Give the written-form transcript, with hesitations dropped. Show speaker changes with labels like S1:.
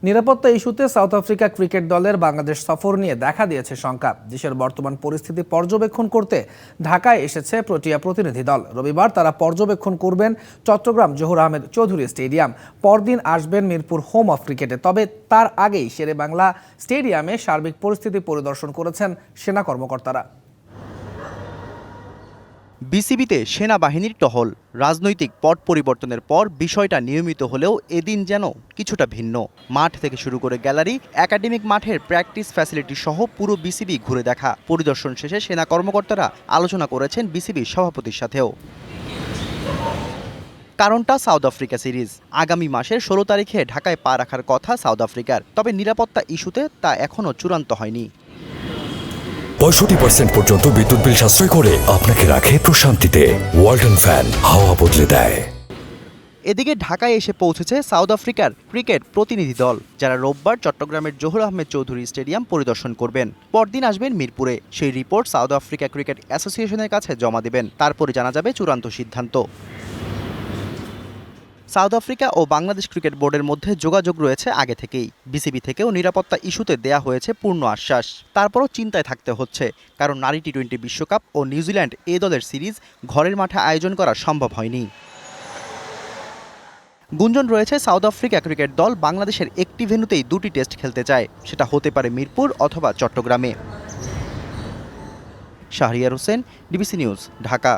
S1: নিরাপত্তা ইস্যুতে south Africa cricket দলের বাংলাদেশ সফর নিয়ে দেখা দিয়েছে শঙ্কা। দেশের বর্তমান পরিস্থিতি পর্যবেক্ষণ করতে ঢাকায় এসেছে প্রোটিয়া প্রতিনিধি দল। রবিবার তারা পর্যবেক্ষণ করবেন চট্টগ্রাম জহুর আহমেদ চৌধুরী স্টেডিয়াম। পরদিন আসবেন মিরপুর হোম অফ ক্রিকেটে। তবে তার আগেই শেরেবাংলা স্টেডিয়ামে সার্বিক পরিস্থিতি পরিদর্শন করেছেন সেনা কর্মকর্তারা।
S2: বিসিবিতে সেনাবাহিনীর টহল। রাজনৈতিক পট পরিবর্তনের পর বিষয়টা নিয়মিত হলেও এদিন যেন কিছুটা ভিন্ন। মাঠ থেকে শুরু করে গ্যালারি, একাডেমিক মাঠের প্র্যাকটিস ফ্যাসিলিটি সহ পুরো বিসিবি ঘুরে দেখা। পরিদর্শন শেষে সেনা কর্মকর্তারা আলোচনা করেছেন বিসিবির সভাপতির সাথেও। কারণটা সাউথ আফ্রিকা সিরিজ। আগামী মাসের 16 তারিখে ঢাকায় পা রাখার কথা সাউথ আফ্রিকার। তবে নিরাপত্তা ইস্যুতে তা এখনও চূড়ান্ত হয়নি।
S3: 65% পর্যন্ত বিদ্যুৎ বিল সাশ্রয় করে আপনাকে রাখে প্রশান্তিতে। ওয়ালটন ফ্যান হাওয়া বদলে দেয়।
S2: এদিকে ঢাকায় এসে পৌঁছেছে সাউথ আফ্রিকার ক্রিকেট প্রতিনিধি দল, যারা রোববার চট্টগ্রামের জহুর আহমেদ চৌধুরী স্টেডিয়াম পরিদর্শন করবেন। পরদিন আসবেন মিরপুরে। সেই রিপোর্ট সাউথ আফ্রিকা ক্রিকেট অ্যাসোসিয়েশনের কাছে জমা দেবেন। তারপরে জানা যাবে চূড়ান্ত সিদ্ধান্ত। সাউথ আফ্রিকা ও বাংলাদেশ ক্রিকেট বোর্ডের মধ্যে যোগাযোগ রয়েছে আগে থেকেই। বিসিবি থেকেও নিরাপত্তা ইস্যুতে দেয়া হয়েছে পূর্ণ আশ্বাস। তারপরও চিন্তায় থাকতে হচ্ছে, কারণ নারী টি-20 বিশ্বকাপ ও নিউজিল্যান্ড এ দলের সিরিজ ঘরের মাঠে আয়োজন করা সম্ভব হয়নি। গুঞ্জন রয়েছে সাউথ আফ্রিকা ক্রিকেট দল বাংলাদেশের একটি ভেন্যুতেই 2টি টেস্ট খেলতে চায়। সেটা হতে পারে মিরপুর অথবা চট্টগ্রামে। Shahriar Hossain, DBC news, Dhaka.